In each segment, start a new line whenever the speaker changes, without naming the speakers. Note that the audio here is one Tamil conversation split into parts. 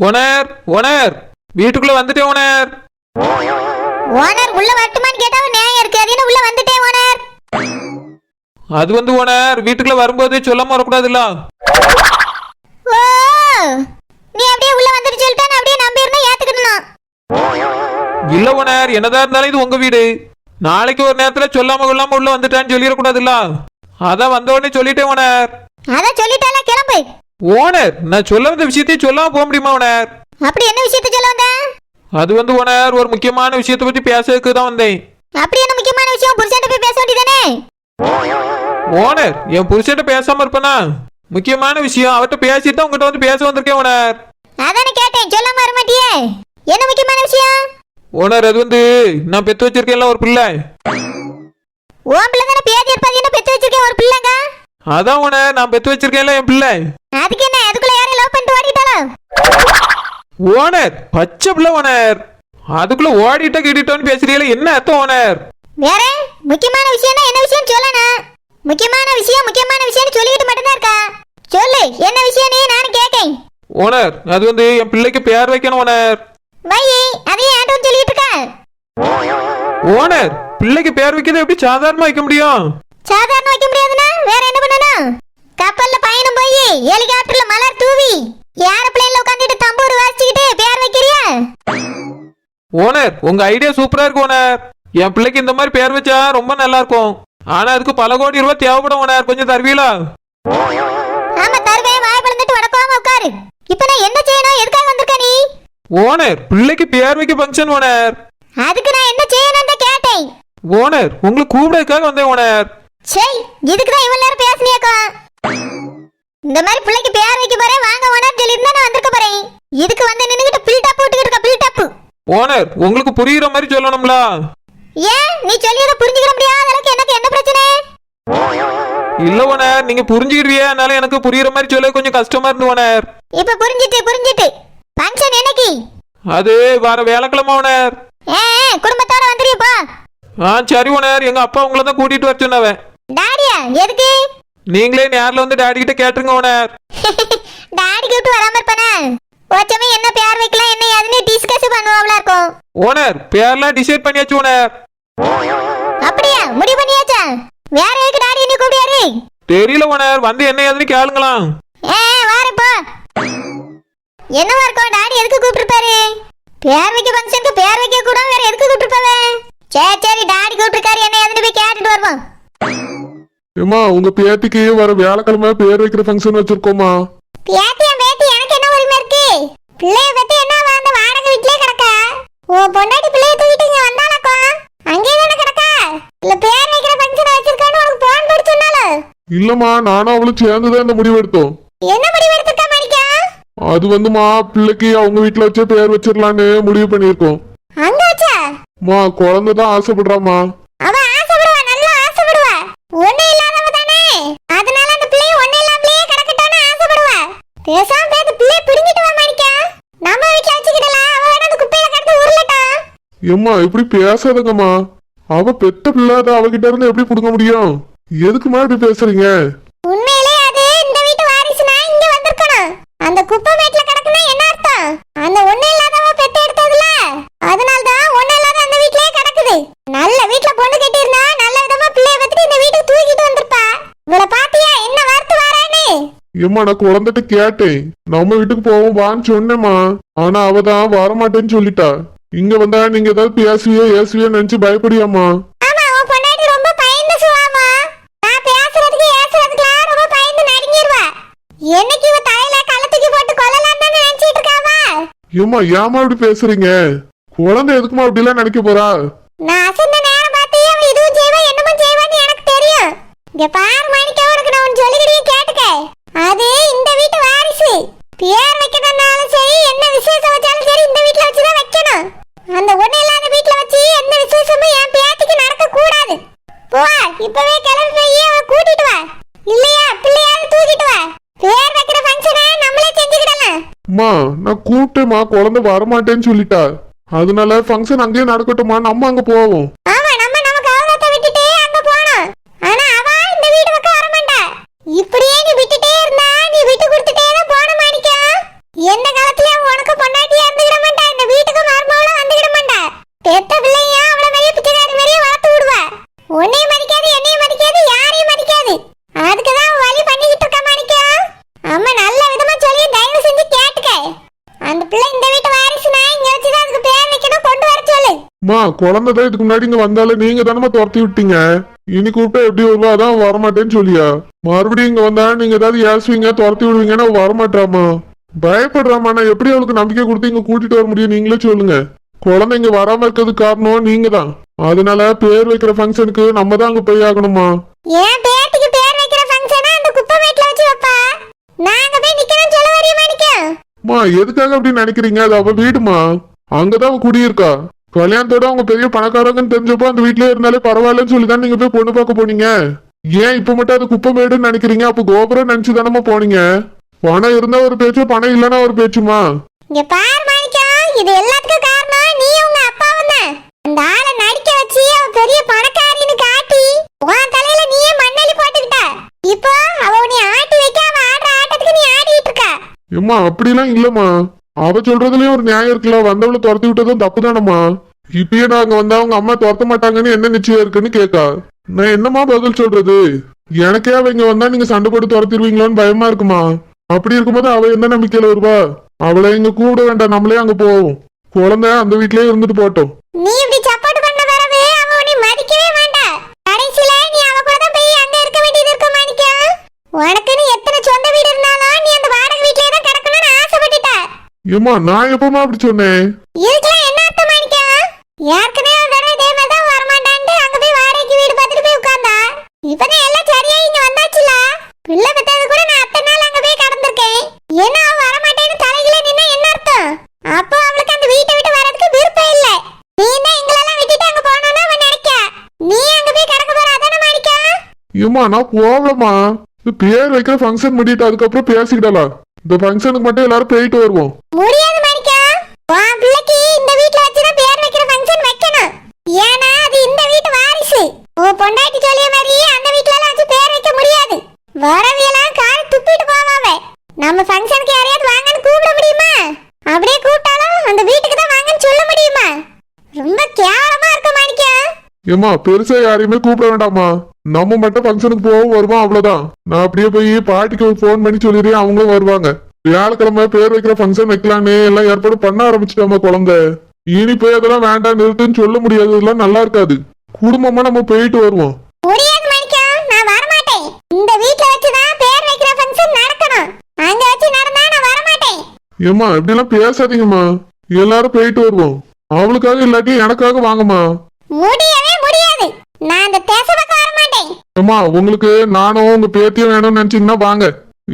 ஓனர் ஓனர் வீட்டுக்குள்ள வந்துட்டேன் ஓனர்.
ஓனர் உள்ள வரட்டுமான்னு கேட்டா நியாயம் இருக்கு. அது என்ன உள்ள வந்துட்டேன் ஓனர்.
அது வந்து ஓனர் வீட்டுக்குள்ள வரும்போது சொல்லாம வரக்கூடாதுல்ல.
ஓ நீ அப்படியே உள்ள வந்துட்டு சொல்லிட்டா நான் அப்படியே நம்பியிருந்தா ஏத்துக்கிடணும்.
இல்ல ஓனர் என்னதான் இருந்தாலும் இது உங்க வீடு. நாளைக்கு ஒரு நேரத்துல சொல்லாம கொள்ளாம உள்ள வந்துட்டான்னு சொல்லிடக்கூடாதுல்ல. அதான் வந்த உடனே சொல்லிட்டேன் ஓனர்.
அதான் சொல்லிட்டால கிளம்பு.
ஓனர் நான் சொல்ல வந்த விஷயத்தையும் சொல்லாம போக முடியுமா ஓனர்?
அப்படி என்ன விஷயத்தை சொல்ல வந்த?
அது வந்து ஓனர் ஒரு முக்கியமான விஷயத்தை பத்தி பேசுறதுக்கு தான் வந்தேன்.
அப்படி என்ன முக்கியமான விஷயம்? புருஷன்ட்ட போய் பேச வேண்டியதானே?
ஓனர் என் புருஷன்ட்ட பேசாம இருப்பனா? முக்கியமான விஷயம் அவர்கிட்ட பேசிட்டு தான் உங்ககிட்ட வந்து பேச வந்திருக்கேன் ஓனர்.
அதானே கேட்டேன், சொல்லாம வர மாட்டியே. என்ன முக்கியமான விஷயம்?
ஓனர் அது வந்து நான் பெத்து வச்சிருக்கேன்ல ஒரு பிள்ளை.
ஓம் பிள்ளை தானே பேதி இருப்பாது, என்ன பெத்து வச்சிருக்கேன் ஒரு பிள்ளைங்க.
அதான் ஓனர் நான் பெத்து வச்சிருக்கேன்ல என் பிள்ளை.
அதுக்கு என்ன, அதுக்குள்ள யாரையும் லவ் பண்ணிட்டு ஓடிட்டாலோ?
ஓனர் பச்சை பிள்ளை ஓனர். அதுக்குள்ள ஓடிட்ட கிட்டிட்டோன்னு பேசுறீங்களா, என்ன அர்த்தம் ஓனர்?
வேற முக்கியமான விஷயம்னா என்ன விஷயம் சொல்லணும். முக்கியமான விஷயம் சொல்லிட்டு மட்டும் தான் இருக்கா? சொல்லு என்ன விஷயம் நீ, நானும் கேட்கேன்.
ஓனர் அது வந்து என் பிள்ளைக்கு பேர் வைக்கணும் ஓனர்.
வை அதையும் ஆண்டவன் சொல்லிட்டு இருக்கா.
ஓனர் பிள்ளைக்கு பேர் வைக்கிறது எப்படி சாதாரணமா வைக்க முடியும்?
சாதாரண வைக்க முடியாதுன்னா வேற என்ன பண்ணணும்? கப்பல்ல பயணம் போய் ஹெலிகாப்டர்ல மலர் தூவி ஏரோப்ளேன்ல உட்கார்ந்துட்டு தம்பூர் வாசிச்சுக்கிட்டு பேர் வைக்கிறியா?
ஓனர் உங்க ஐடியா சூப்பரா இருக்கு ஓனர். என் பிள்ளைக்கு இந்த மாதிரி பேர் வச்சா ரொம்ப நல்லா இருக்கும். ஆனா அதுக்கு பல கோடி ரூபாய் தேவைப்படும் ஓனர். கொஞ்சம் தருவீங்களா?
ஆமா தருவேன், வாய் பிளந்துட்டு வடக்காம உட்காரு. இப்ப நான் என்ன செய்யணும், எதுக்காக வந்திருக்க நீ?
ஓனர் பிள்ளைக்கு பேர் வைக்க ஃபங்க்ஷன் ஓனர்.
அதுக்கு நான் என்ன செய்யணும் தான் கேட்டேன்.
ஓனர் உங்களுக்கு கூப்பிடறதுக்காக வந்தேன் ஓனர்.
சரி இதுக்கு தான் இவ்வளவு நேரம் பேசுனியாக்கா. இந்த மாதிரி பிள்ளைக்கு பேர் வைக்க போறேன் வாங்க ஓனர் சொல்லிருந்தா நான் வந்திருக்க போறேன். இதுக்கு வந்து நின்னுகிட்டு பில்டப் போட்டுக்கிட்டு இருக்க பில்டப்.
ஓனர் உங்களுக்கு புரியுற மாதிரி சொல்லணும்ல.
ஏன் நீ சொல்லியத புரிஞ்சுக்கிற முடியாத அளவுக்கு எனக்கு என்ன பிரச்சனை?
இல்ல ஓனர் நீங்க புரிஞ்சுக்கிடுவியே, அதனால எனக்கு புரியுற மாதிரி சொல்ல கொஞ்சம் கஷ்டமா இருந்து ஓனர்.
இப்ப புரிஞ்சிட்டு ஃபங்க்ஷன் என்னைக்கு?
அது வர வியாழக்கிழமை ஓனர்.
குடும்பத்தோட வந்துறியப்பா.
சரி ஓனர் எங்க அப்பா உங்களை தான் கூட்டிட்டு வர சொன்னவன்.
டாடியா எதுக்கு?
நீங்களே நேர்ல வந்து டாடி கிட்ட கேட்டுருங்க ஓனர்.
டாடி கூப்பிட்டு வராம இருப்பானே? ஓச்சமே என்ன பேர் வைக்கலாம் என்ன ஏதுன்னு டிஸ்கஸ் பண்ணுவாங்களா இருக்கும்.
ஓனர் பேர்லாம் டிசைட் பண்ணியாச்சு ஓனர்.
அப்படியா முடிவு பண்ணியாச்சா? வேற எதுக்கு டாடி என்ன கூப்பிடுறாரு?
தெரியல ஓனர், வந்து என்ன ஏதுன்னு கேளுங்களாம்.
வாரப்பா. என்னவா இருக்கும் டாடி எதுக்கு கூப்பிட்டுருப்பாரு? பேர் வைக்க ஃபங்க்ஷனுக்கு பேர் வைக்க கூட வேற எதுக்கு கூப்பிட்டுருப்பாவே? சரி டாடி கூப்பிட்டுருக்காரு, என்ன ஏதுன்னு போய் கேட்டுட்டு வருவோம்.
ஏமா உங்க பேத்திக்கு வர வியாழக்கிழமை பேர் வைக்கிற ஃபங்க்ஷன் வச்சிருக்கோமா?
பேத்தி எனக்கு என்ன உரிமை இருக்கு? பிள்ளைய பத்தி என்ன அந்த வாடகை வீட்லயே கிடக்கா? ஓ பொண்டாட்டி பிள்ளைய தூக்கிட்டு இங்க வந்தாலக்கா அங்கேயே தானே கிடக்கா? இல்ல பேர் வைக்கிற ஃபங்க்ஷன் வச்சிருக்கான்னு உனக்கு போன் போட்டு சொன்னால?
இல்லம்மா நானும் அவளும் சேர்ந்துதான் இந்த முடிவு எடுத்தோம்.
என்ன முடிவு எடுத்துட்டா மாணிக்கா?
அது வந்துமா பிள்ளைக்கு அவங்க வீட்டுல வச்சே பேர் வச்சிடலான்னு முடிவு பண்ணிருக்கோம்.
அங்க வச்சா?
மா குழந்தை தான் ஆசைப்படுறாமா.
அவ ஆசைப்படுவா, நல்லா ஆசைப்படுவா. ஒண்ணு இல்லாதவ தானே, அதனால அந்த பிள்ளைய ஒண்ணு இல்லாமலே கிடக்கட்டான்னு ஆசைப்படுவா. பேசாம பேத்து பிள்ளைய பிடிங்கிட்டு வா மாணிக்கா. நம்ம வீட்ல வச்சுக்கிடலாம், அவ வேணா அந்த குப்பையில கடந்து உருளட்டும்.
ஏம்மா இப்படி பேசாதங்கம்மா. அவ பெத்த பிள்ளாத அவகிட்ட இருந்து எப்படி புடுங்க முடியும்? எதுக்குமா இப்படி பேசுறீங்க?
உண்மையிலே அது இந்த வீட்டு வாரிசுனா இங்க வந்திருக்கணும். அந்த குப்பை மேட்ல கிடக்குனா என்ன அர்த்தம்? அந்த ஒண்ணு இல்லாதவ பெத்து எடுத்ததுல அதனால தான் ஒண்ணு இல்லாத அந்த வீட்லயே கிடக்குது. நல்ல வீட்ல பொண்ணு கட்டி இருந்தா நல்ல விதமா பிள்ளைய பத்திட்டு இந்த வீட்டுக்கு தூக்கிட்டு வந்திருப்பா. இவள பாத்தியா என்ன வார்த்தை வரானே?
ஏம்மா நான் குழந்தைகிட்ட கேட்டேன், நம்ம வீட்டுக்கு போவோம் வான்னு சொன்னேம்மா. ஆனா அவ தான் வரமாட்டேன்னு சொல்லிட்டா. இங்க வந்தா நீங்க ஏதாவது பேசுவியோ ஏசுவியோ நினைச்சு பயப்படியாமா?
ஆமா உன் பொண்டாட்டி ரொம்ப பயந்து சுவாமா. நான் பேசுறதுக்கு ஏசுறதுக்குலாம் ரொம்ப பயந்து நடுங்கிடுவா. என்னைக்கு இவ தலையில கள்ளத்துக்கு போட்டு கொல்லலாம் தான் நினைச்சிட்டு இருக்காவா?
ஏம்மா ஏமா இப்படி பேசுறீங்க? குழந்தை எதுக்குமா அப்படி எல்லாம் நினைக்க போறா?
நான் அசந்த நேரம் பார்த்து அவ இதுவும் செய்வா என்னமும் செய்வான்னு எனக்கு தெரியும். இங்க பாரு மாணிக்கா, உனக்கு நான் ஒன்னு சொல்லிக்கிட்டே கேட்டுக்க. அது இந்த வீட்டு வாரிசு. பேர் வைக்கிறதுனாலும் சரி என்ன விசேஷம் வச்சாலும் சரி இந்த வீட்டுல வச்சுதான் வைக்கணும். அந்த ஒண்ணு இல்லாத வீட்டுல வச்சு எந்த விசேஷமும் என் பேத்திக்கு நடக்க கூடாது. போ இப்பவே கிளம்பி போய் அவ கூட்டிட்டு வா. இல்லையா பிள்ளையாவது தூக்கிட்டு வா. பேர் வைக்கிற ஃபங்க்ஷனை நம்மளே செஞ்சுக்கிடலாம்.
அம்மா நான் கூப்பிட்டேம்மா, குழந்தை வரமாட்டேன்னு சொல்லிட்டா. அதனால ஃபங்க்ஷன் அங்கேயே நடக்கட்டுமா, நம்ம அங்க போவோம்.
ஆமா நம்ம கௌரவத்தை விட்டுட்டு அங்க போனோம். ஆனா அவ இந்த வீடு பக்கம் வர மாட்டா. இப்படியே நீ விட்டுட்டே இருந்தா நீ விட்டு கொடுத்துட்டே தான் போன மாணிக்கா. எந்த காலத்துலயும் உனக்கு
மா குழந்தைதான் இதுக்கு முன்னாடி இங்க வந்தாலும் நீங்க தானே துரத்தி விட்டீங்க. இனி கூப்பிட்டா எப்படி வருவா? அதான் வரமாட்டேன்னு சொல்லியா? மறுபடியும் இங்க வந்தா நீங்க ஏதாவது ஏசுவீங்க துரத்தி விடுவீங்கன்னா வரமாட்டாமா. பயப்படுறாமா. நான் எப்படி அவளுக்கு நம்பிக்கை கொடுத்து இங்க கூட்டிட்டு வர முடியும்? நீங்களே சொல்லுங்க. குழந்தை இங்க வராம இருக்கிறதுக்கு காரணம் நீங்க தான். அதனால பேர் வைக்கிற ஃபங்க்ஷனுக்கு நம்ம தான் அங்க போய் ஆகணுமா.
ஏன் பேத்திக்கு பேர் வைக்கிற ஃபங்க்ஷனா அந்த குப்பை மேட்ல வச்சு வைப்பா? நாங்க போய் நிக்கணும் சொல்ல வரைய மாட்டேங்க.
மா எதுக்காக அப்படி நினைக்கிறீங்க? அது அவ வீடுமா. அங்கதான் அவ குடியிருக்கா. கல்யாணத்தோட அவங்க பெரிய பணக்காரங்கன்னு தெரிஞ்சப்போ அந்த வீட்லயே இருந்தாலே பரவாயில்லன்னு சொல்லிதான் நீங்க போய் பொண்ணு பார்க்க போனீங்க. ஏன் இப்ப மட்டும் அது குப்பை மேடுன்னு நினைக்கிறீங்க? அப்ப கோபுரம் நினைச்சு தானமா போனீங்க. பணம் இருந்தா ஒரு பேச்சு, பணம் இல்லைன்னா ஒரு பேச்சுமா.
இங்க பாரு மாணிக்கம், இது எல்லாத்துக்கும் காரணம் நீ உங்க அப்பாவும் தான். அந்த ஆளை நடிக்க வச்சு அவ பெரிய பணக்காரின்னு காட்டி உன் தலையில நீயே மண்ணெளி போட்டுக்கிட்ட. இப்போ அவ உன்னை ஆட்டி வைக்க அவ ஆடுற ஆட்டத்துக்கு நீ ஆடிட்டு இருக்க.
ஏம்மா அப்படிலாம் இல்லம்மா. அவ சொல்றதுலயும் ஒரு நியாயம் இருக்குல்ல. வந்தவளை துரத்தி விட்டதும் தப்பு தானம்மா. இப்பயே நாங்க வந்தா அவங்க அம்மா துரத்த மாட்டாங்கன்னு என்ன நிச்சயம் இருக்குன்னு கேட்கா. நான் என்னமா பதில் சொல்றது? எனக்கே அவ இங்க வந்தா நீங்க சண்டை போட்டு துரத்திடுவீங்களோன்னு பயமா இருக்குமா. அப்படி இருக்கும்போது அவ என்ன நம்பிக்கையில வருவா? அவளை இங்க கூப்பிட வேண்டாம், நம்மளே அங்க போவோம். குழந்தை அந்த வீட்லயே இருந்துட்டு போட்டோம்.
நீ இப்படி சப்போர்ட் பண்ண வரவே அவ உன்னை மதிக்கவே மாட்டா. கடைசில நீ அவ கூட தான் போய் அங்க இருக்க வேண்டியது இருக்கு மாணிக்கம். உனக்குன்னு எத்தனை சொந்த வீடு இருந்தாலும் நீ அந்த வாடகை வீட்லயே தான் கிடக்கணும்னு ஆசைப்பட்டுட்ட.
ஏமா நான் எப்பமா அப்படி சொன்னேன்?
இதுக்கெல்லாம் என்ன அர்த்தம் மாணிக்கம்? ஏற்கனவே ஒரு தடவை இதே மாதிரி தான் வரமாட்டான்ட்டு அங்க போய் வாடகைக்கு வீடு பார்த்துட்டு போய் உட்கார்ந்தா. இப்பதான் எல்லாம் சரியா இங்க வந்தாச்சுல. பிள்ளை பெத்தது கூட நான் அத்தனை நாள் அங்க போய் கடந்திருக்கேன். ஏன்னா அவ வரமாட்டேன்னு தலையில நின்னா என்ன அர்த்தம்? அப்போ அவளுக்கு அந்த வீட்டை விட்டு வரதுக்கு விருப்பம் இல்ல. நீ தான் எங்களெல்லாம் விட்டுட்டு அங்க போகணும்னு அவன் நினைக்க. நீ அங்க போய் கிடக்க போற அதானே மாணிக்கம்?
ஏமா நான் போகலமா. இது பேர் வைக்கிற ஃபங்க்ஷன் முடிட்டு அதுக்கப்புறம் பேசிக்கிடலாம். இந்த ஃபங்க்ஷனுக்கு மட்டும் எல்லாரும் போயிட்டு வருவோம்.
முடியாது மாணிக்கம். உன் பிள்ளைக்கு இந்த வீட்ல வச்சுதான் பேர் வைக்கிற ஃபங்க்ஷன் வைக்கணும். ஏன்னா அது இந்த வீட்டு வாரிசு. உன் பொண்டாட்டி சொல்லிய மாதிரி அந்த வீட்ல எல்லாம் வச்சு பேர் வைக்க முடியாது. வரவியெல்லாம் கால் துப்பிட்டு போவாவே. நம்ம ஃபங்க்ஷனுக்கு யாரையாவது வாங்கன்னு கூப்பிட முடியுமா? அப்படியே கூப்பிட்டாலும் அந்த வீட்டுக்கு தான் வாங்கன்னு சொல்ல முடியுமா? ரொம்ப கேவலமா இருக்கு மாணிக்கம்.
ஏமா பெருசா யாரையுமே கூப்பிட வேண்டாமா. நம்ம மட்டும் ஃபங்க்ஷனுக்கு போவோம் வருவோம் அவ்வளவுதான். நான் அப்படியே போய் பாட்டிக்கு போன் பண்ணி சொல்லிடுறேன், அவங்களும் வருவாங்க. வியாழக்கிழமை பேர் வைக்கிற ஃபங்க்ஷன் வைக்கலான்னு எல்லாம் ஏற்பாடு பண்ண ஆரம்பிச்சிட்டோமா. குழந்தை இனி போய் அதெல்லாம் வேண்டாம் நிறுத்துன்னு சொல்ல முடியாது. அதெல்லாம் நல்லா இருக்காது. குடும்பமா நம்ம போயிட்டு வருவோம்.
முடியாது மாணிக்கம், நான் வர மாட்டேன். இந்த வீட்ல வச்சு தான் பேர் வைக்கிற ஃபங்க்ஷன் நடக்கணும். அங்க வச்சு நடந்தா நான் வர மாட்டேன்.
ஏமா இப்படி எல்லாம் பேசாதீங்கம்மா. எல்லாரும் போயிட்டு வருவோம். அவளுக்காக இல்லாட்டி எனக்காக வாங்கம்மா.
முடியவே முடியாது. நான் அந்த தேச பக்கம் வர மாட்டேன்.
அம்மா உங்களுக்கு நானும் உங்க பேத்தியும் வேணும்னு நினைச்சீங்கன்னா வாங்க.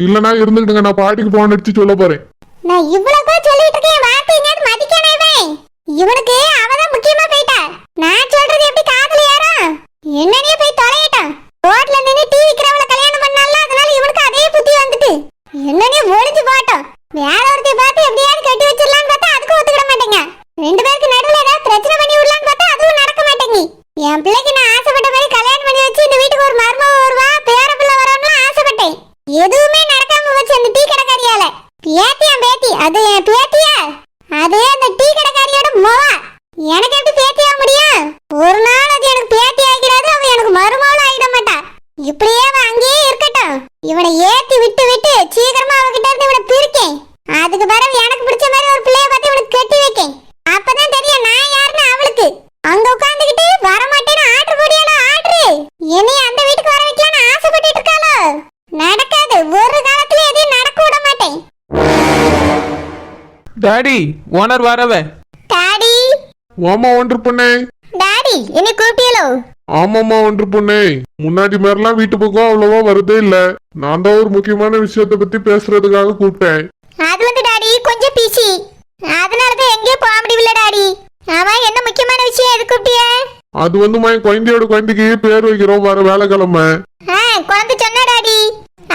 இல்லனா இருந்துக்கிட்டுங்க, நான் பாட்டிக்கு போன் அடிச்சு சொல்ல போறேன்.
நான் இவ்வளவு கூட சொல்லிட்டு இருக்கேன், வார்த்தை எங்கயாவது மதிக்கணவே. இவனுக்கு அவதான் முக்கியமா போயிட்டா. நான் சொல்றது எப்படி காதுல ஏறும்? என்னன்னே போய் தொலையட்டும். ரோட்ல நின்னு டீ விக்கிறவள கல்யாணம் பண்ணால, அதனால இவனுக்கு அதே புத்தி வந்துட்டு. என்னன்னே ஒளிஞ்சு போட்டோம். வேற ஒருத்தைய பார்த்து எப்படியாவது கட்டி வச்சிடலான்னு பார்த்தா அதுக்கு ஒத்துக்கிட மாட்டேங்க. ரெண்டு பேருக்கு நடுவுல ஏதாவது பிரச்சனை பண்ணி விடலான்னு பார்த்தா அதுவும் நடக்க மாட்டேங்க. என் பிள்ளைக்கு நான் ஆசைப்பட்ட மாதிரி கல்யாணம் பண்ணி வச்சு இந்த வீட்டுக்கு ஒரு மருமக வருவா, பேர பிள்ளை வரணும்னு ஆசைப்பட்டேன். எதுவுமே நடக்காம வச்சு அந்த டீ கடைக்காரியால. பேத்தி அது என் பேத்தியா? அது அந்த டீ கடைக்காரியோட மொவா. எனக்கு எப்படி பேத்தியா முடியும்? ஒரு நாள் அது எனக்கு பேத்தி ஆகிறாது, அவ எனக்கு மருமகளும் ஆகிட மாட்டா. இப்படியே அவ அங்கேயே இருக்கட்டும். இவனை ஏத்தி விட்டு விட்டு சீக்கிரமா அவகிட்ட இருந்து இவனை பிரிக்கேன். அதுக்கு பிறகு எனக்கு பிடிச்ச மாதிரி ஒரு பிள்ளைய பார்த்து இவனுக்கு கட்டி வைக்கேன். அப்பதான் தெரியும் நான் யாருன்னு அவளுக்கு. அங்க உட்காந்துக்கிட்டு வரமாட்டேன்னு ஆர்டர் போடியாலோ ஆர்டரு. இனி அந்த வீட்டுக்கு வர வைக்கலான்னு ஆசைப்பட்டு இருக்காளோ? நடக்காது. ஒரு காலத்துல எதையும் நடக்க விட மாட்டேன்.
டாடி ஓனர் வரவே.
டாடி
ஆமா ஒன்று பொண்ணே.
டாடி என்ன கூப்பிட்டீங்களோ?
ஆமாம்மா ஒன்று பொண்ணே. முன்னாடி மாதிரிலாம் வீட்டு பக்கம் அவ்வளவா வருதே இல்ல. நான் தான் ஒரு முக்கியமான விஷயத்த பத்தி பேசுறதுக்காக கூப்பிட்டேன்.
அது வந்து டாடி கொஞ்சம் பிஸி, அதனாலதான் எங்கேயும் போக முடியல டாடி. ஆமா, என்ன முக்கியமான விஷயம் எது கூப்பிட்டிய?
அது வந்துமா என் குழந்தையோட குழந்தைக்கு பேர் வைக்கிறோம் வர வேலைக்கிழமை.
குழந்தை சொன்ன டாடி,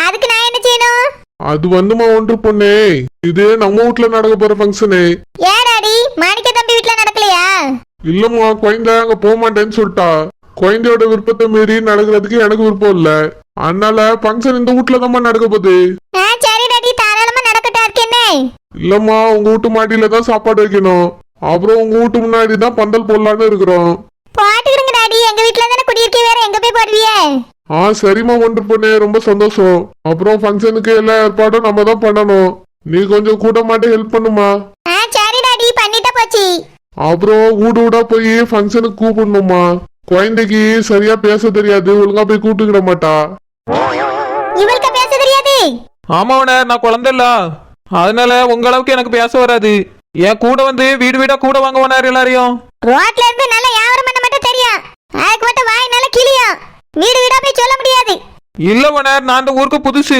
அதுக்கு நான் என்ன செய்யணும்?
அது வந்துமா ஒன்று பொண்ணே, இது நம்ம வீட்டுல நடக்க போற ஃபங்க்ஷனு.
ஏன் டாடி, மாணிக்க தம்பி வீட்டுல நடக்கலையா?
இல்லம்மா, குழந்தை அங்க போக மாட்டேன்னு சொல்லிட்டா. குழந்தையோட விருப்பத்தை மீறி நடக்கிறதுக்கு எனக்கு விருப்பம் இல்ல. அதனால ஃபங்க்ஷன் இந்த வீட்டுல தான் நடக்க போகுது.
சரி டாடி, தாராளமா நடக்கட்டா இருக்கேனே.
இல்லம்மா, உங்க வீட்டு மாடியில தான் சாப்பாடு வைக்கணும். அப்புறம் உங்க வீட்டு முன்னாடி தான் பந்தல் போடலான்னு இருக்கிறோம்.
பாட்டுக்கிறங்க டாடி, எங்க வீட்டுல தானே குடியிருக்கே, வேற எங்க போய் போடுவியே?
சரிம்மா ஒன்று பொண்ணே, ரொம்ப சந்தோஷம். அப்புறம் ஃபங்க்ஷனுக்கு எல்லா ஏற்பாடும் நம்ம தான் பண்ணணும். நீ கொஞ்சம் கூட மாட்டே ஹெல்ப் பண்ணுமா?
சரி டாடி, பண்ணிட்டா போச்சு.
அப்புறம் வீடு வீடா போய் ஃபங்க்ஷனுக்கு கூப்பிடணுமா. குழந்தைக்கு சரியா பேச தெரியாது, ஒழுங்கா போய் கூப்பிட்டுக்கிட மாட்டா.
இவளுக்கு பேச தெரியாது.
ஆமா ஓனர், நான் குழந்தை இல்ல, அதனால உங்க அளவுக்கு எனக்கு பேச வராது. என் கூட வந்து வீடு வீடா கூட வாங்க ஓனர் எல்லாரையும்.
ரோட்ல இருந்து நல்லா வியாபாரம் பண்ண மட்டும் தெரியும், அதுக்கு மட்டும் வாய் நல்லா கிளியும். வீடு வீடா போய் சொல்ல முடியாது.
இல்ல ஓனர், நான் இந்த ஊருக்கு புதுசு.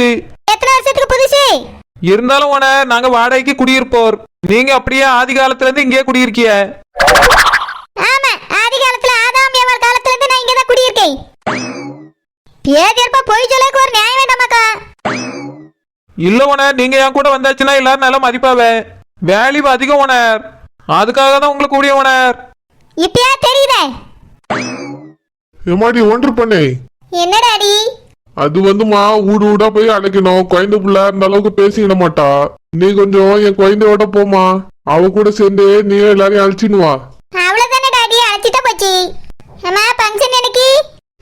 எத்தனை வருஷத்துக்கு புதுசு?
இருந்தாலும் ஓனர், நாங்க வாடகைக்கு குடியிருப்போர். நீங்க அப்படியே ஆதி காலத்துல இருந்து இங்கே குடியிருக்கிய.
ஆமா, ஆதி காலத்துல ஆதாம் ஏவாள் காலத்துல இருந்து நான் இங்கதான் குடியிருக்கேன். பேதேற்பா போய் சொல்லக்கு ஒரு நியாயம் வேண்டாமாக்கா?
இல்ல ஓனர், நீங்க என் கூட வந்தாச்சுன்னா எல்லாரும் நல்லா மதிப்பாவே. வேல்யூ அதிகம் ஓனர், அதுக்காக தான் உங்களுக்கு கூடிய ஓனர்.
இப்பயா தெரியுதே.
ஏமாடி ஒன்று பண்ணே.
என்ன டாடி?
அது வந்துமா, வீடு வீடா போய் அழைக்கணும். குழந்தை பிள்ளை அந்த அளவுக்கு பேசிக்கிட மாட்டா. நீ கொஞ்சம் என் குழந்தையோட போமா, அவ கூட சேர்ந்து நீ எல்லாரையும் அழைச்சின்னு வா.
அவ்வளவுதானே டாடி, அழைச்சிட்டா போச்சு. அம்மா ஃபங்க்ஷன் எனக்கு.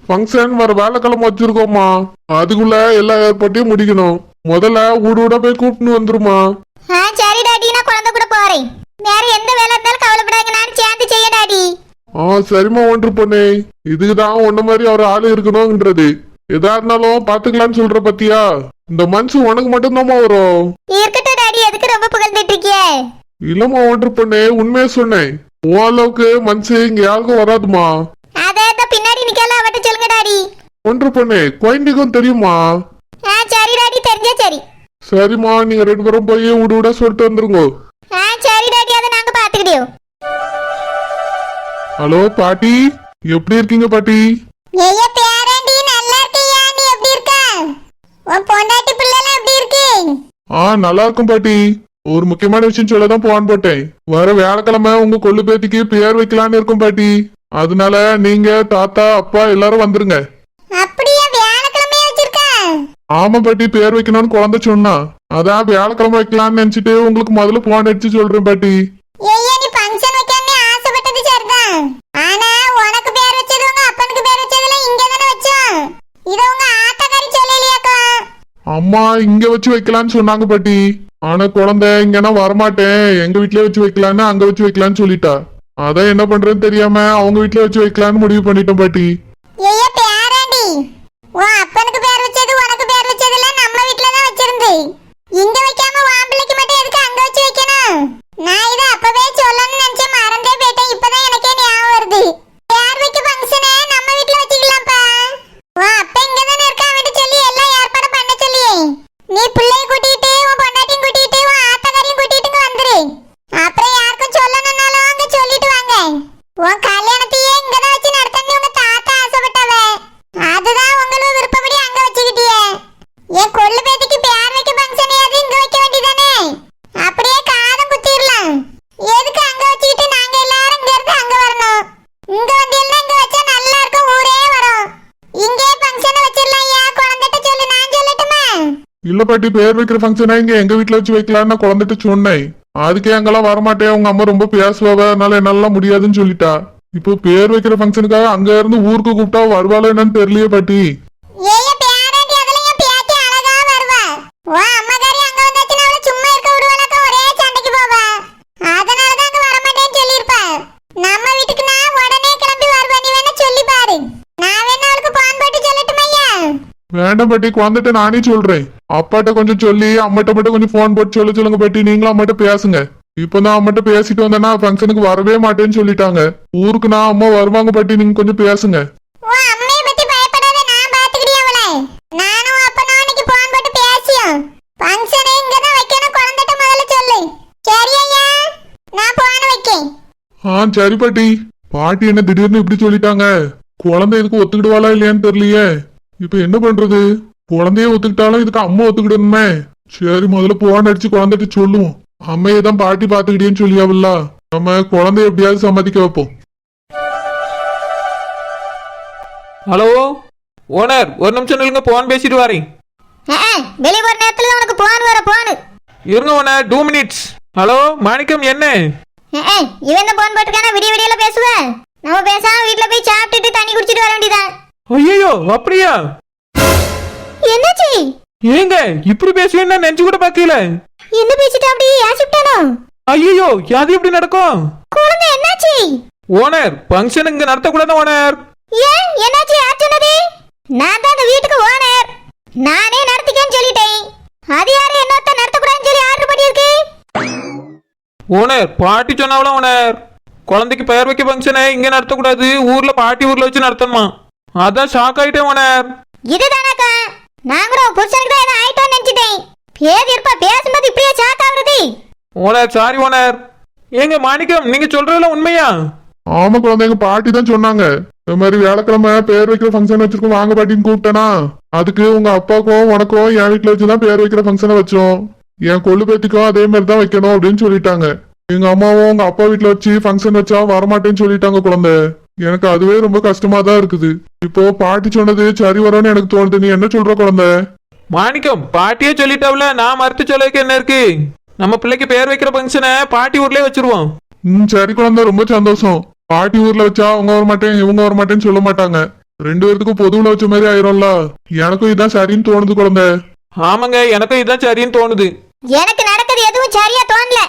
ஃபங்க்ஷன் வர வேலைக்கிழமை வச்சிருக்கோமா, அதுக்குள்ள எல்லா ஏற்பாட்டையும் முடிக்கணும். முதல்ல வீடு வீடா போய் கூப்பிட்டு வந்துருமா.
சரி டாடி, நான் குழந்தை கூட போறேன். வேற எந்த வேலை இருந்தாலும் கவலைப்படாங்க, நான் சேர்ந்து செய்ய டாடி.
சரிம்மா ஒன்று பொண்ணே. இதுக்குதான் உன்ன மாதிரி ஒரு ஆளு இருக்கணும்ன்றது. எதா இருந்தாலும் பாத்துக்கலாம்னு சொல்ற பத்தியா. இந்த மனுஷன் உனக்கு மட்டும்தாம்மா வரும்.
இருக்கட்டும் டாடி, எதுக்கு ரொம்ப புகழ்ந்துட்டு இருக்கிய?
இல்லம்மா ஒன்று பொண்ணே, உண்மையை சொன்னேன். உன் அளவுக்கு மனுஷன் இங்க யாருக்கும் வராதுமா.
அதே பின்னாடி நிக்கல, அவட்ட சொல்லுங்க டாடி.
ஒன்று பொண்ணே, குழந்தைக்கும் தெரியுமா?
சரி டாடி, தெரிஞ்சா சரி.
சரிம்மா, நீங்க 2 பேரும் போய் விடு விட சொல்லிட்டு வந்துருங்க.
சரி டாடி, அதை நாங்க பாத்துக்கிட்டோம்.
ஹலோ பாட்டி, எப்படி இருக்கீங்க பாட்டி?
ஏய்யா பேரண்டி, நல்லா இருக்கியா? நீ எப்படி இருக்க? உன் பொண்டாட்டி பிள்ளைலாம் எப்படி இருக்கு?
நல்லா இருக்கும் பாட்டி. ஒரு முக்கியமான விஷயம் சொல்லதான் போன் போட்டேன். வர வியாழக்கிழமை உங்க கொள்ளு பேத்திக்கு பேர் வைக்கலான்னு இருக்கும் பாட்டி. அதனால நீங்க தாத்தா அப்பா எல்லாரும் வந்துருங்க.
அப்படியே வியாழக்கிழமை வச்சிருக்க?
ஆமா பாட்டி, பேர் வைக்கணும்னு குழந்தை சொன்னா, அதான் வியாழக்கிழமை வைக்கலாம்னு நினைச்சிட்டு உங்களுக்கு முதல்ல போன் அடிச்சு சொல்றேன் பாட்டி.
ஏய்யா, நீ ஃபங்க்ஷன் வைக்கணும்னு ஆசைப்பட்டது சரிதான். ஆனா உனக்கு பேர் வச்சது உங்க அப்பனுக்கு பேர் வச்சதுல இங்க தானே வச்சோம். இது உங்க ஆத்தக்காரி சொல்லலையாக்கா?
அம்மா இங்க வச்சு வைக்கலாம்னு சொன்னாங்க பாட்டி. ஆனா குழந்தை இங்கன்னா வரமாட்டேன், எங்க வீட்லயே வச்சு வைக்கலான்னு அங்க வச்சு வைக்கலான்னு சொல்லிட்டா. அதான் என்ன பண்றதுன்னு தெரியாம அவங்க வீட்ல வச்சு வைக்கலான்னு முடிவு பண்ணிட்டோம் பாட்டி.
ஏய்யா பேரண்டி, உன் அப்பனுக்கு பேர் வச்சது உனக்கு பேர் வச்சதுல நம்ம வீட்ல தான் வச்சிருந்து. இங்க வைக்காம வாம்பிளைக்கு மட்டும் எதுக்கு அங்க வச்சு வைக்கணும்? நான் இத அப்பவே சொல்லணும்னு நினைச்சேன், மறந்தே போயிட்டேன். இப்பதான் எனக்கே ஞாபகம் வருது. பேர் வைக்க ஃபங்க்ஷனே நம்ம வீட்ல வச்சுக்கலாம்ப்பா. உன் அப்பா இங்க தானே இருக்கா, அவன்கிட்ட சொல்லி எல்லாம் ஏற்பாடு பண்ண சொல்லி. நீ பிள்ளைய கூட்டிட்டு உன் பொண்டாட்டியும் கூட்டிட்டு உன் ஆத்தக்காரையும் கூட்டிட்டு இங்க வந்துரு. அப்புறம் யாருக்கும் சொல்லணும்னாலும் அங்க சொல்லிட்டு வாங்க. உன் கல்யாணத்தையே இங்கதான் வச்சு நடத்தணும்னு உங்க தாத்தா ஆசைப்பட்டாவ. அதுதான் உங்களுக்கு விருப்பப்படி அங்க வச்சுக்கிட்டியே. என் கொள்ளு பேத்திக்கு பேர் வைக்க ஃபங்க்ஷன் அது இங்க வைக்க வேண்டியதானே? அப்படியே காதம் குத்திரலாம். எதுக்கு அங்க வச்சுக்கிட்டு நாங்க எல்லாரும் இங்க இருந்து அங்க வரணும்? இங்க வந்து எல்லாம் இங்க வச்சா நல்லா இருக்கும், ஊரே வரும். இங்கே ஃபங்க்ஷன் வச்சிரலாம். யா குழந்தைட்ட சொல்லு, நான் சொல்லட்டுமா?
இல்ல பாட்டி, பேர் வைக்கிற ஃபங்க்ஷனா இங்க எங்க வீட்ல வச்சு வைக்கலான்னு குழந்தைட்டு சொன்னேன். அதுக்கே அங்கெல்லாம் வரமாட்டேன், உங்க அம்மா ரொம்ப பேசுவாவ, அதனால என்னால முடியாதுன்னு சொல்லிட்டா. இப்போ பேர் வைக்கிற ஃபங்க்ஷனுக்காக அங்க இருந்து ஊருக்கு கூப்பிட்டா வருவாளோ என்னன்னு தெரியலையே பாட்டி.
ஏய்யா பேரண்டி, அதெல்லாம் என் பேத்தி அழகா வருவா. உன் அம்மாக்காரி அங்க வந்தாச்சுன்னா அவளை சும்மா இருக்க விடுவாளாக்கா, ஒரே சண்டைக்கு போவா. அதனாலதான் அங்க வரமாட்டேன்னு சொல்லியிருப்பா. நம்ம வீட்டுக்கு நான் உடனே கிளம்பி வருவா, நீ வேணா சொல்லி பாரு. நான் வேணா அவளுக்கு பான் போட்டு சொல்லட்டுமா? ஐயா
வேண்டாம் பாட்டி, குழந்தைட்ட நானே சொல்றேன். அப்பாட்ட கொஞ்சம் சொல்லி அம்மாட்ட மட்டும் கொஞ்சம் போன் போட்டு சொல்லுங்க பாட்டி. நீங்களும் அம்மாட்ட பேசுங்க. இப்பதான் அம்மாட்ட பேசிட்டு வந்தேன்னா ஃபங்க்ஷனுக்கு வரவே மாட்டேன்னு சொல்லிட்டாங்க. ஊருக்கு நான் அம்மா வருவாங்க பாட்டி, நீங்க கொஞ்சம் பேசுங்க.
உன் அம்மைய பத்தி பயப்படாத, நான் பாத்துக்கிட்டே அவளை. நானும் அப்பனும் இன்னைக்கு போன் போட்டு பேசியோம். ஃபங்க்ஷனை இங்க தான் வைக்கணும், குழந்தைட்ட முதல்ல சொல்லு. சரி ஐயா, நான் போன வைக்கேன்.
சரி பாட்டி. பாட்டி என்ன திடீர்னு இப்படி சொல்லிட்டாங்க? குழந்தை இதுக்கு ஒத்துக்கிடுவாளா இல்லையான்னு தெரியலையே. இப்ப என்ன பண்றது? குழந்தைய ஒத்துக்கிட்டாலும் இதுக்கு அம்மா ஒத்துக்கிடணுமே. சரி, முதல்ல போன் அடிச்சு குழந்தைட்டு சொல்லுவோம். அம்மையை தான் பாட்டி பாத்துக்கிட்டேன்னு சொல்லியாவில்ல, நம்ம குழந்தைய எப்படியாவது சம்மதிக்க வைப்போம்.
ஹலோ ஓனர், ஒரு நிமிஷம் நில்லுங்க, போன் பேசிட்டு வரேன்.
வெளியே போற நேரத்துல தான் உனக்கு போன் வர போன்.
இருங்க ஓனர், 2 minutes. ஹலோ மாணிக்கம், என்ன
இவன் தான் போன் போட்டுக்கான விடிய விடியல பேசுவேன். நம்ம பேசாம வீட்டுல போய் சாப்பிட்டுட்டு தண்ணி குடிச்சிட்டு வர வேண்டியதான்.
ஐயோ அப்படியா?
என்னாச்சு?
ஏங்க இப்படி பேசுவேன்னு நினைச்சு கூட பாக்கல.
என்ன பேசிட்டு அப்படி ஆசிட்டானோ?
ஐயோ அது எப்படி நடக்கும்?
குழந்தை என்னாச்சு?
ஓனர் ஃபங்க்ஷன் இங்க நடத்தக்கூடாது ஓனர்.
ஏன் என்னாச்சு? யார் சொன்னது? நான் தான் இந்த வீட்டுக்கு ஓனர். நானே நடத்திக்கேன்னு சொல்லிட்டேன். அது யாரு என்னத்த நடத்தக்கூடாதுன்னு சொல்லி ஆர்டர் பண்ணியிருக்கு?
ஓனர் பாட்டி சொன்னாவளா ஓனர், குழந்தைக்கு பெயர் வைக்க ஃபங்க்ஷனை இங்க நடத்தக்கூடாது, ஊர்ல பாட்டி ஊர்ல வச்சு நடத்தணுமா. அதான் ஷாக் ஆயிட்டேன் ஓனர்.
இதுதானாக்கா? நான் கூட புருஷனுக்கு தான் ஏதோ ஆயிட்டோன்னு நினைச்சிட்டேன். பேர் இருப்பா பேசும்போது இப்படியே ஷாக் ஆகுறது.
Owner sorry owner. ஏங்க மாணிக்கம், நீங்க சொல்றதெல்லாம் உண்மையா?
ஆமா குழந்தை, எங்க பாட்டி தான் சொன்னாங்க. இந்த மாதிரி வியாழக்கிழமை பேர் வைக்கிற ஃபங்க்ஷன் வச்சிருக்கோம், வாங்க பாட்டின்னு கூப்பிட்டேனா, அதுக்கு உங்க அப்பாக்கும் உனக்கும் என் வீட்டுல வச்சுதான் பேர் வைக்கிற ஃபங்க்ஷனை வச்சோம். என் கொள்ளு பேத்திக்கும் அதே மாதிரி தான் வைக்கணும் அப்படின்னு சொல்லிட்டாங்க. எங்க அம்மாவும் உங்க அப்பா வீட்டுல வச்சு ஃபங்க்ஷன் வச்சா வரமாட்டேன்னு சொல்லிட்டாங்க குழந்தை. எனக்கு அதுவே ரொம்ப கஷ்டமா தான் இருக்குது. இப்போ பாட்டி சொன்னது சரி வரும்னு எனக்கு தோணுது. நீ என்ன சொல்ற குழந்தை?
மாணிக்கம் பாட்டியே சொல்லிட்டாவில, நான் மறுத்து சொல்லதுக்கு என்ன இருக்கு? நம்ம பிள்ளைக்கு பேர் வைக்கிற ஃபங்க்ஷனை பாட்டி ஊர்லயே வச்சிருவோம்.
சரி குழந்தை, ரொம்ப சந்தோஷம். பாட்டி ஊர்ல வச்சா அவங்க வர மாட்டேன் இவங்க வர மாட்டேன்னு சொல்ல மாட்டாங்க. ரெண்டு பேருக்கும் பொதுவுல வச்ச மாதிரி ஆயிரும்ல. எனக்கும் இதான் சரின்னு தோணுது குழந்தை.
ஆமாங்க, எனக்கும் இதான் சரின்னு தோணுது.
எனக்கு நடக்கிறது எதுவும் சரியா தோணல.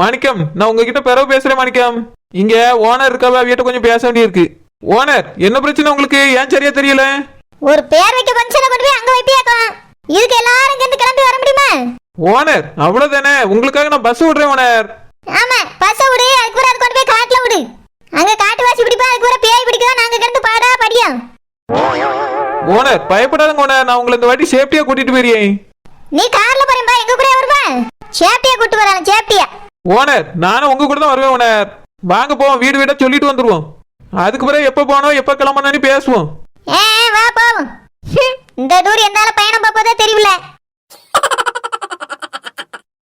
மாணிக்கம், நான் உங்ககிட்ட பிறகு பேசுறேன் மாணிக்கம். இங்க ஓனர் இருக்காவ, வீட்டை கொஞ்சம் பேச வேண்டியிருக்கு. ஓனர், என்ன பிரச்சனை உங்களுக்கு? ஏன் சரியா தெரியல?
ஒரு பேர் வைக்க ஃபங்க்ஷனை கொண்டு போய் அங்க வைப்பியாக்கலாம். இதுக்கு எல்லாரும் இங்க இருந்து கிளம்பி வர முடியுமா?
ஓனர் அவ்வளவுதானே, உங்களுக்காக நான் பஸ் விடுறேன் ஓனர்.
ஆமா, பஸ்ஸை விடு. அதுக்கு ஒரு அது கொண்டு போய் காட்டுல விடு. அங்க காட்டுவாசி பிடிப்பா, அதுக்கு ஒரு பேய் பிடிக்கும். நாங்க கிடந்து பாடா படியும்.
ஓனர் பயப்படாதங்க ஓனர், நான் உங்களை இந்த வாட்டி சேஃப்டியா கூட்டிட்டு போயிருக்கேன்.
நீ கார்ல போறேன்பா, எங்க கூட வருவா? சேஃப்டியா கூட்டு வரான், சேஃப்டியா.
ஓனர் நானும் உங்க கூட தான் வருவேன் ஓனர். வாங்க போவோம், வீடு வீடா சொல்லிட்டு வந்துருவோம். அதுக்கு பிறகு எப்ப போனோம் எப்ப கிளம்பணும்னு பேசுவோம்.
வா போவோம். இந்த டூர் எந்தால பயணம்